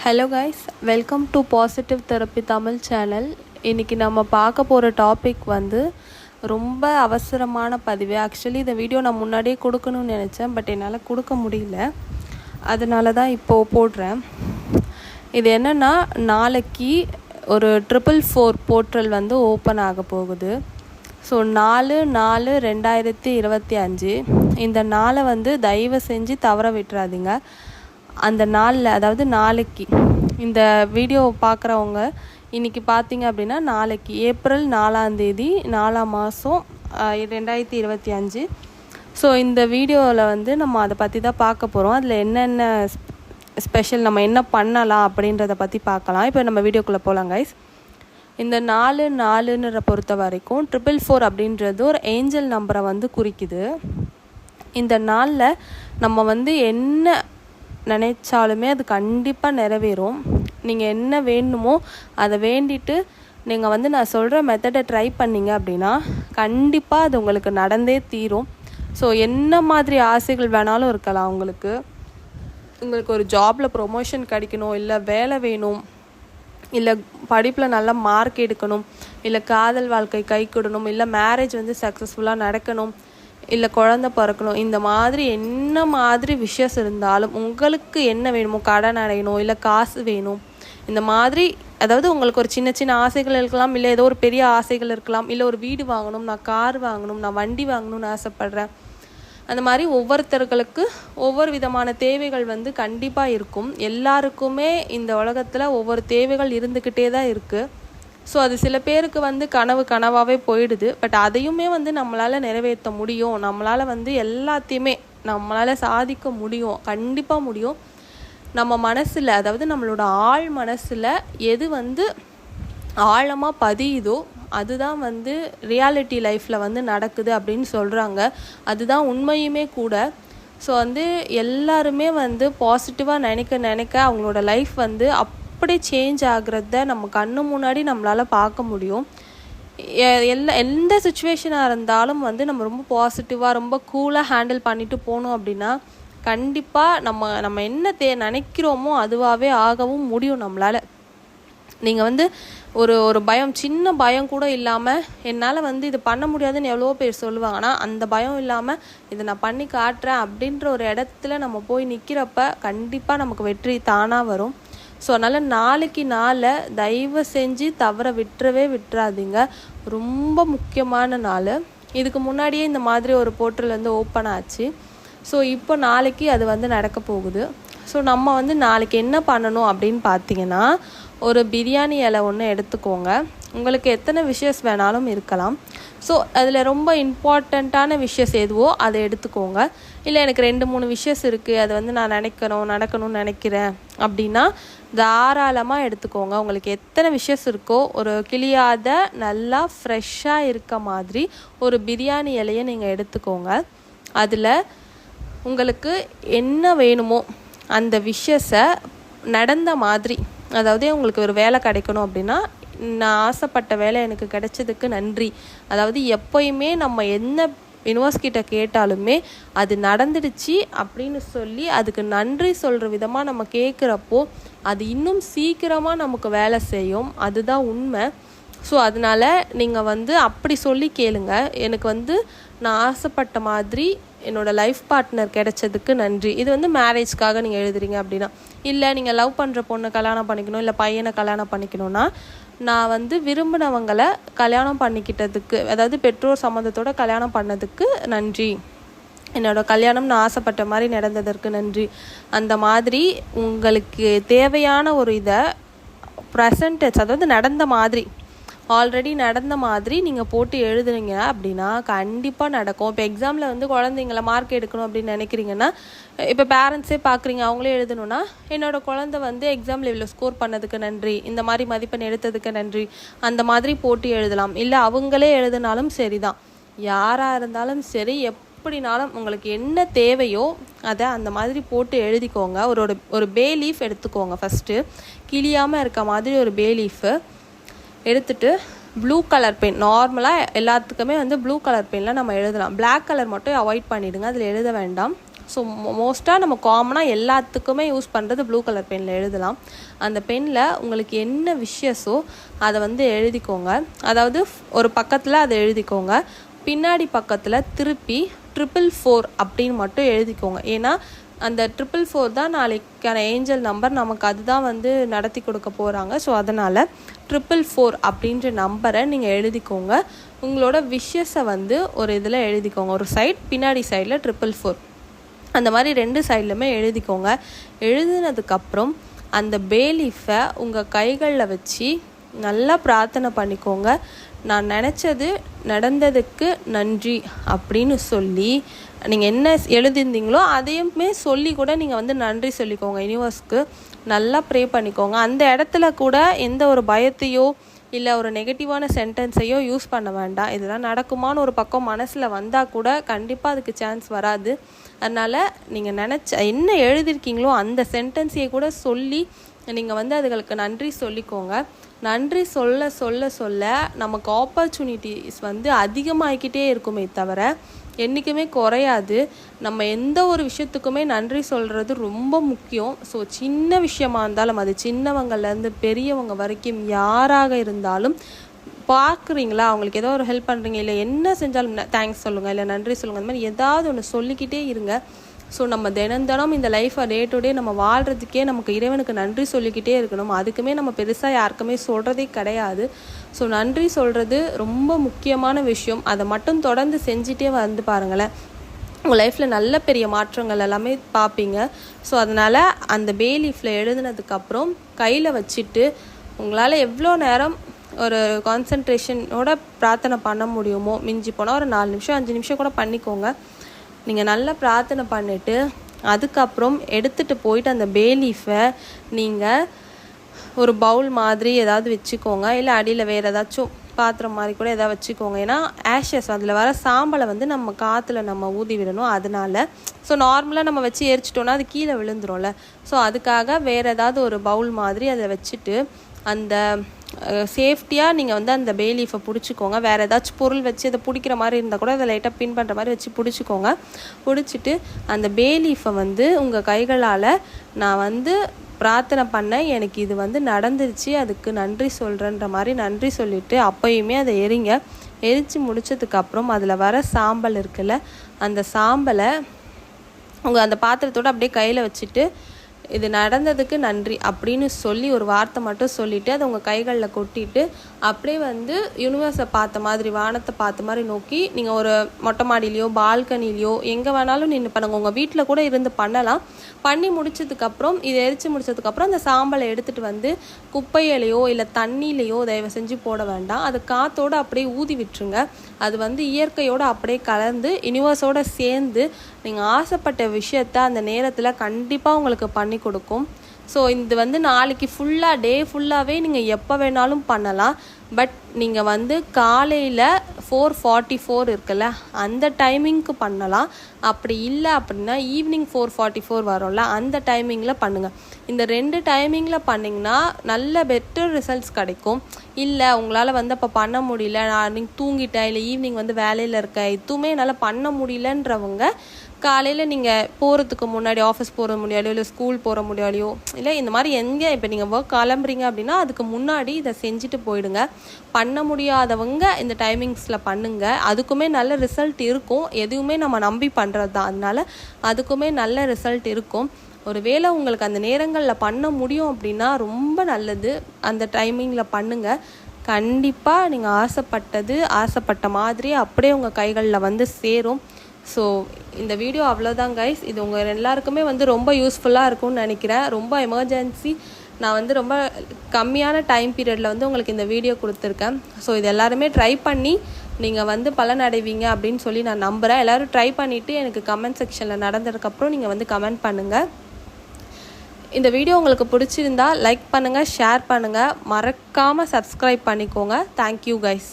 Hello guys, welcome to positive therapy Tamil channel. இன்றைக்கி நம்ம பார்க்க போகிற டாபிக் வந்து ரொம்ப அவசரமான பதிவு. ஆக்சுவலி இந்த வீடியோ நான் முன்னாடியே கொடுக்கணும்னு நினச்சேன், பட் என்னால் கொடுக்க முடியல. அதனால தான் இப்போது போடுறேன். இது என்னென்னா, நாளைக்கு ஒரு 444 போர்ட்டல் வந்து ஓப்பன் ஆக போகுது. ஸோ 4/4/2025 இந்த நாளை வந்து தயவு செஞ்சு தவற விட்டுறாதீங்க. அந்த நாளில், அதாவது நாளைக்கு இந்த வீடியோ பார்க்குறவங்க இன்றைக்கி பார்த்தீங்க அப்படின்னா, நாளைக்கு ஏப்ரல் 4ஆம் தேதி 4ஆம் மாதம் 2025. ஸோ இந்த வீடியோவில் வந்து நம்ம அதை பற்றி தான் பார்க்க போகிறோம். அதில் என்னென்ன ஸ்பெஷல், நம்ம என்ன பண்ணலாம் அப்படின்றத பற்றி பார்க்கலாம். இப்போ நம்ம வீடியோக்குள்ளே போகலாம் கைஸ். இந்த 4 பொறுத்த வரைக்கும் 444 அப்படின்றது ஒரு ஏஞ்சல் நம்பரை வந்து குறிக்குது. இந்த நாளில் நம்ம வந்து என்ன நினைச்சாலுமே அது கண்டிப்பாக நிறைவேறும். நீங்கள் என்ன வேணுமோ அதை வேண்டிட்டு நீங்கள் வந்து நான் சொல்கிற மெத்தடை ட்ரை பண்ணிங்க அப்படின்னா கண்டிப்பாக அது உங்களுக்கு நடந்தே தீரும். ஸோ என்ன மாதிரி ஆசைகள் வேணாலும் இருக்கலாம். உங்களுக்கு ஒரு ஜாபில் ப்ரொமோஷன் கிடைக்கணும், இல்லை வேலை வேணும், இல்லை படிப்பில் நல்ல மார்க் எடுக்கணும், இல்லை காதல் வாழ்க்கை கைகூடணும், இல்லை மேரேஜ் வந்து சக்ஸஸ்ஃபுல்லாக நடக்கணும், இல்லை குழந்தை பிறக்கணும். இந்த மாதிரி என்ன மாதிரி விஷயம் இருந்தாலும் உங்களுக்கு என்ன வேணுமோ, கடன் அடையணும், இல்லை காசு வேணும், இந்த மாதிரி, அதாவது உங்களுக்கு ஒரு சின்ன சின்ன ஆசைகள் இருக்கலாம், இல்லை ஏதோ ஒரு பெரிய ஆசைகள் இருக்கலாம், இல்லை ஒரு வீடு வாங்கணும், நான் கார் வாங்கணும், நான் வண்டி வாங்கணும்னு ஆசைப்பட்றேன். அந்த மாதிரி ஒவ்வொருத்தர்களுக்கு ஒவ்வொரு விதமான தேவைகள் வந்து கண்டிப்பாக இருக்கும். எல்லாருக்குமே இந்த உலகத்தில் ஒவ்வொரு தேவைகள் இருந்துக்கிட்டே தான் இருக்குது. ஸோ அது சில பேருக்கு வந்து கனவாகவே போயிடுது. பட் அதையுமே வந்து நம்மளால் நிறைவேற்ற முடியும். நம்மளால் வந்து எல்லாத்தையுமே நம்மளால் சாதிக்க முடியும், கண்டிப்பாக முடியும். நம்ம மனசில், அதாவது நம்மளோட ஆழ் மனசில் எது வந்து ஆழமாக பதியுதோ அதுதான் வந்து ரியாலிட்டி லைஃப்பில் வந்து நடக்குது அப்படின்னு சொல்கிறாங்க. அதுதான் உண்மையுமே கூட. ஸோ வந்து எல்லாருமே வந்து பாசிட்டிவாக நினைக்க அவங்களோட லைஃப் வந்து அப்படியே சேஞ்ச் ஆகிறத நம்ம கண்ணு முன்னாடி நம்மளால் பார்க்க முடியும். எந்த சுச்சுவேஷனாக இருந்தாலும் வந்து நம்ம ரொம்ப பாசிட்டிவாக, ரொம்ப கூலாக ஹேண்டில் பண்ணிட்டு போனோம் அப்படின்னா கண்டிப்பாக நம்ம என்ன நினைக்கிறோமோ அதுவாகவே ஆகவும் முடியும் நம்மளால். நீங்கள் வந்து ஒரு பயம், சின்ன பயம் கூட இல்லாமல் என்னால் வந்து இது பண்ண முடியாதுன்னு எவ்வளோ பேர் சொல்லுவாங்க. ஆனால் அந்த பயம் இல்லாமல் இதை நான் பண்ணி காட்டுறேன் அப்படின்ற ஒரு இடத்துல நம்ம போய் நிற்கிறப்ப கண்டிப்பாக நமக்கு வெற்றி தானாக வரும். ஸோ அதனால் நாளைக்கு நாளை தயவு செஞ்சு தவற விட்டுறாதீங்க. ரொம்ப முக்கியமான நாள். இதுக்கு முன்னாடியே இந்த மாதிரி ஒரு போர்ட்டல் வந்து ஓப்பன் ஆச்சு. ஸோ இப்போ நாளைக்கு அது வந்து நடக்க போகுது. ஸோ நம்ம வந்து நாளைக்கு என்ன பண்ணணும் அப்படின்னு பார்த்தீங்கன்னா, ஒரு பிரியாணி இலை ஒன்று எடுத்துக்கோங்க. உங்களுக்கு எத்தனை விஷஸ் வேணாலும் இருக்கலாம். ஸோ அதில் ரொம்ப இம்பார்ட்டண்ட்டான விஷஸ் எதுவோ அதை எடுத்துக்கோங்க. இல்லை எனக்கு 2-3 விஷஸ் இருக்குது, அது வந்து நான் நடக்கணும்னு நினைக்கிறேன் அப்படின்னா தாராளமாக எடுத்துக்கோங்க. உங்களுக்கு எத்தனை விஷஸ் இருக்கோ ஒரு கிளியாத நல்லா ஃப்ரெஷ்ஷாக இருக்க மாதிரி ஒரு பிரியாணி இலையை நீங்கள் எடுத்துக்கோங்க. அதில் உங்களுக்கு என்ன வேணுமோ அந்த விஷஸை நடந்த மாதிரி, அதாவது உங்களுக்கு ஒரு வேலை கிடைக்கணும் அப்படின்னா, நான் ஆசைப்பட்ட வேலை எனக்கு கிடைச்சதுக்கு நன்றி. அதாவது எப்போயுமே நம்ம என்ன யூனிவர்ஸ்கிட்ட கேட்டாலுமே அது நடந்துடுச்சு அப்படின்னு சொல்லி அதுக்கு நன்றி சொல்கிற விதமாக நம்ம கேட்குறப்போ அது இன்னும் சீக்கிரமாக நமக்கு வேலை செய்யும். அதுதான் உண்மை. ஸோ அதனால் நீங்கள் வந்து அப்படி சொல்லி கேளுங்க. எனக்கு வந்து நான் ஆசைப்பட்ட மாதிரி என்னோடய லைஃப் பார்ட்னர் கிடைச்சதுக்கு நன்றி. இது வந்து மேரேஜ்க்காக நீங்கள் எழுதுறீங்க அப்படின்னா, இல்லை நீங்கள் லவ் பண்ணுற பொண்ணை கல்யாணம் பண்ணிக்கணும், இல்லை பையனை கல்யாணம் பண்ணிக்கணும்னா, நான் வந்து விரும்பினவங்களை கல்யாணம் பண்ணிக்கிட்டதுக்கு, அதாவது பெற்றோர் சம்மந்தத்தோட கல்யாணம் பண்ணதுக்கு நன்றி, என்னோட கல்யாணம் நான் ஆசைப்பட்ட மாதிரி நடந்ததற்கு நன்றி. அந்த மாதிரி உங்களுக்கு தேவையான ஒரு இதை ப்ரெசன்டென்ஸ், அதாவது நடந்த மாதிரி, ஆல்ரெடி நடந்த மாதிரி நீங்கள் போட்டு எழுதுனீங்க அப்படின்னா கண்டிப்பாக நடக்கும். இப்போ எக்ஸாமில் வந்து குழந்தைங்கள மார்க் எடுக்கணும் அப்படின்னு நினைக்கிறீங்கன்னா, இப்போ பேரண்ட்ஸே பார்க்குறீங்க, அவங்களே எழுதணுன்னா, என்னோடய குழந்தை வந்து எக்ஸாமில் இவ்வளோ ஸ்கோர் பண்ணதுக்கு நன்றி, இந்த மாதிரி மதிப்பெண் எடுத்ததுக்கு நன்றி, அந்த மாதிரி போட்டு எழுதலாம். இல்லை அவங்களே எழுதினாலும் சரி தான். யாராக இருந்தாலும் சரி, எப்படினாலும் உங்களுக்கு என்ன தேவையோ அதை அந்த மாதிரி போட்டு எழுதிக்கோங்க. ஒரு பே லீஃப் எடுத்துக்கோங்க. ஃபஸ்ட்டு கிளியாமல் இருக்க மாதிரி ஒரு பே லீஃபு எடுத்துட்டு ப்ளூ கலர் பென், நார்மலாக எல்லாத்துக்குமே வந்து ப்ளூ கலர் பெனில் நம்ம எழுதலாம். பிளாக் கலர் மட்டும் அவாய்ட் பண்ணிவிடுங்க, அதில் எழுத வேண்டாம். ஸோ மோஸ்ட்டாக நம்ம காமனாக எல்லாத்துக்குமே யூஸ் பண்ணுறது ப்ளூ கலர் பெனில் எழுதலாம். அந்த பெனில் உங்களுக்கு என்ன விஷயஸோ அதை வந்து எழுதிக்கோங்க. அதாவது ஒரு பக்கத்தில் அதை எழுதிக்கோங்க, பின்னாடி பக்கத்தில் திருப்பி 444 அப்படின்னு மட்டும் எழுதிக்கோங்க. ஏன்னா அந்த 444 தான் நாளைக்கான ஏஞ்சல் நம்பர், நமக்கு அதுதான் வந்து நடத்தி கொடுக்க போகிறாங்க. ஸோ அதனால் 444 அப்படின்ற நம்பரை நீங்கள் எழுதிக்கோங்க. உங்களோட விஷஸை வந்து ஒரு இதில் எழுதிக்கோங்க, ஒரு சைட், பின்னாடி சைடில் 444 அந்த மாதிரி 2 சைட்லையுமே எழுதிக்கோங்க. எழுதினதுக்கப்புறம் அந்த பேலீஃபை உங்கள் கைகளில் வச்சு நல்லா பிரார்த்தனை பண்ணிக்கோங்க. நான் நினச்சது நடந்ததுக்கு நன்றி அப்படின்னு சொல்லி நீங்கள் என்ன எழுதியிருந்தீங்களோ அதையுமே சொல்லி கூட நீங்கள் வந்து நன்றி சொல்லிக்கோங்க. யூனிவர்ஸ்க்கு நல்லா ப்ரே பண்ணிக்கோங்க. அந்த இடத்துல கூட எந்த ஒரு பயத்தையோ இல்லை ஒரு நெகட்டிவான சென்டென்ஸையோ யூஸ் பண்ண வேண்டாம். இதெல்லாம் நடக்குமான்னு ஒரு பக்கம் மனசில் வந்தால் கூட கண்டிப்பாக அதுக்கு சான்ஸ் வராது. அதனால் நீங்கள் என்ன எழுதியிருக்கீங்களோ அந்த சென்டென்ஸையை கூட சொல்லி நீங்கள் வந்து அதுகளுக்கு நன்றி சொல்லிக்கோங்க. நன்றி சொல்ல சொல்ல சொல்ல நமக்கு ஆப்பர்ச்சுனிட்டிஸ் வந்து அதிகமாகிக்கிட்டே இருக்குமே தவிர என்றைக்குமே குறையாது. நம்ம எந்த ஒரு விஷயத்துக்குமே நன்றி சொல்கிறது ரொம்ப முக்கியம். ஸோ சின்ன விஷயமா இருந்தாலும், அது சின்னவங்கள்லேருந்து பெரியவங்க வரைக்கும் யாராக இருந்தாலும் பார்க்குறீங்களா, அவங்களுக்கு ஏதோ ஒரு ஹெல்ப் பண்ணுறீங்க, இல்லை என்ன செஞ்சாலும் தேங்க்ஸ் சொல்லுங்கள், இல்லை நன்றி சொல்லுங்கள், அந்த மாதிரி ஏதாவது ஒன்று சொல்லிக்கிட்டே இருங்க. ஸோ நம்ம தினம் இந்த லைஃப்பை டே டு டே நம்ம வாழ்கிறதுக்கே நமக்கு இறைவனுக்கு நன்றி சொல்லிக்கிட்டே இருக்கணும். அதுக்குமே நம்ம பெருசாக யாருக்குமே சொல்கிறதே கிடையாது. ஸோ நன்றி சொல்கிறது ரொம்ப முக்கியமான விஷயம். அதை மட்டும் தொடர்ந்து செஞ்சிட்டே வந்து பாருங்களேன், உங்கள் லைஃப்பில் நல்ல பெரிய மாற்றங்கள் எல்லாமே பார்ப்பீங்க. ஸோ அதனால் அந்த பேலீஃபில் எழுதுனதுக்கப்புறம் கையில் வச்சுட்டு உங்களால் எவ்வளோ நேரம் ஒரு கான்சன்ட்ரேஷனோட பிரார்த்தனை பண்ண முடியுமோ, மிஞ்சி போனால் ஒரு 4 நிமிஷம் 5 நிமிஷம் கூட பண்ணிக்கோங்க. நீங்கள் நல்லா பிரார்த்தனை பண்ணிவிட்டு அதுக்கப்புறம் எடுத்துகிட்டு போயிட்டு அந்த பேலீஃபை நீங்கள் ஒரு பவுல் மாதிரி ஏதாவது வச்சுக்கோங்க, இல்லை அடியில் வேறு ஏதாச்சும் பாத்திரம் மாதிரி கூட எதாவது வச்சுக்கோங்க. ஏன்னா ஆஷஸ் அதில் வர சாம்பலை வந்து நம்ம காற்றுல நம்ம ஊதி விடணும். அதனால் ஸோ நார்மலாக நம்ம வச்சு எரிச்சிட்டோன்னா அது கீழே விழுந்துரும்ல. ஸோ அதுக்காக வேறு ஏதாவது ஒரு பவுல் மாதிரி அதை வச்சுட்டு அந்த சேஃப்டியாக நீங்கள் வந்து அந்த பேலீஃபை பிடிச்சிக்கோங்க. வேறு ஏதாச்சும் பொருள் வச்சு அதை பிடிக்கிற மாதிரி இருந்தால் கூட அதை லைட்டாக பின் பண்ணுற மாதிரி வச்சு பிடிச்சிக்கோங்க. பிடிச்சிட்டு அந்த பேலீஃபை வந்து உங்கள் கைகளால் நான் வந்து பிரார்த்தனை பண்ணேன், எனக்கு இது வந்து நடந்துருச்சு, அதுக்கு நன்றி சொல்கிறேன்ற மாதிரி நன்றி சொல்லிவிட்டு அப்போயுமே அதை எரிங்க. எரித்து முடித்ததுக்கப்புறம் அதில் வர சாம்பல் இருக்குல்ல, அந்த சாம்பலை உங்கள் அந்த பாத்திரத்தோடு அப்படியே கையில் வச்சுட்டு இது நடந்ததுக்கு நன்றி அப்படின்னு சொல்லி ஒரு வார்த்தை மட்டும் சொல்லிவிட்டு அதை உங்கள் கைகளில் கொட்டிட்டு அப்படியே வந்து யூனிவர்ஸை பார்த்த மாதிரி, வானத்தை பார்த்த மாதிரி நோக்கி நீங்கள் ஒரு மொட்டை மாடியிலையோ பால்கனிலையோ எங்கே வேணாலும் நின்று பண்ணுங்கள். உங்கள் வீட்டில் கூட இருந்து பண்ணலாம். பண்ணி முடிச்சதுக்கப்புறம் இதை எரித்து முடிச்சதுக்கப்புறம் அந்த சாம்பலை எடுத்துகிட்டு வந்து குப்பையிலையோ இல்லை தண்ணியிலையோ தயவு செஞ்சு போட வேண்டாம். அது காற்றோடு அப்படியே ஊதி விட்டுருங்க. அது வந்து இயற்கையோடு அப்படியே கலந்து யூனிவர்ஸோடு சேர்ந்து நீங்கள் ஆசைப்பட்ட விஷயத்த அந்த நேரத்தில் கண்டிப்பாக உங்களுக்கு பண்ணி கொடுக்கும். ஸோ இது வந்து நாளைக்கு ஃபுல்லாக டே ஃபுல்லாகவே நீங்கள் எப்போ வேணாலும் பண்ணலாம். பட் நீங்கள் வந்து காலையில் 4:44 இருக்குல்ல அந்த டைமிங்க்கு பண்ணலாம். அப்படி இல்லை அப்படின்னா ஈவினிங் 4:44 வரும்ல அந்த டைமிங்கில் பண்ணுங்கள். இந்த 2 டைமிங்கில் பண்ணிங்கன்னா நல்ல பெட்டர் ரிசல்ட்ஸ் கிடைக்கும். இல்லை உங்களால் வந்து அப்போ பண்ண முடியல, நான் நீங்கள் தூங்கிட்டேன், இல்லை ஈவினிங் வந்து வேலையில் இருக்கேன், எதுவுமே என்னால் பண்ண முடியலன்றவங்க காலையில் நீங்கள் போகிறதுக்கு முன்னாடி ஆஃபீஸ் போகிற முடியாலையோ இல்லை ஸ்கூல் போகிற முடியாலையோ இல்லை இந்த மாதிரி எங்கே இப்போ நீங்கள் ஒர்க் கிளம்புறீங்க அப்படின்னா அதுக்கு முன்னாடி இதை செஞ்சுட்டு போயிடுங்க. பண்ண முடியாதவங்க இந்த டைமிங்ஸில் பண்ணுங்க. அதுக்குமே நல்ல ரிசல்ட் இருக்கும். எதுவுமே நம்ம நம்பி பண்ணுறது தான், அதனால அதுக்குமே நல்ல ரிசல்ட் இருக்கும். ஒரு வேளை உங்களுக்கு அந்த நேரங்களில் பண்ண முடியும் அப்படின்னா ரொம்ப நல்லது. அந்த டைமிங்கில் பண்ணுங்கள். கண்டிப்பாக நீங்கள் ஆசைப்பட்ட மாதிரி அப்படியே உங்கள் கைகளில் வந்து சேரும். ஸோ இந்த வீடியோ அவ்வளோதான் கைஸ். இது உங்கள் எல்லாருக்குமே வந்து ரொம்ப யூஸ்ஃபுல்லாக இருக்கும்னு நினைக்கிறேன். ரொம்ப எமர்ஜென்சி, நான் வந்து ரொம்ப கம்மியான டைம் பீரியடில் வந்து உங்களுக்கு இந்த வீடியோ கொடுத்துருக்கேன். ஸோ இது எல்லாருமே ட்ரை பண்ணி நீங்கள் வந்து பலன் அடைவீங்க அப்படின்னு சொல்லி நான் நம்புகிறேன். எல்லோரும் ட்ரை பண்ணிவிட்டு எனக்கு கமெண்ட் செக்ஷனில் நடந்ததுக்கப்புறம் நீங்கள் வந்து கமெண்ட் பண்ணுங்கள். இந்த வீடியோ உங்களுக்கு பிடிச்சிருந்தா லைக் பண்ணுங்கள், ஷேர் பண்ணுங்கள், மறக்காமல் சப்ஸ்கிரைப் பண்ணிக்கோங்க. Thank you guys.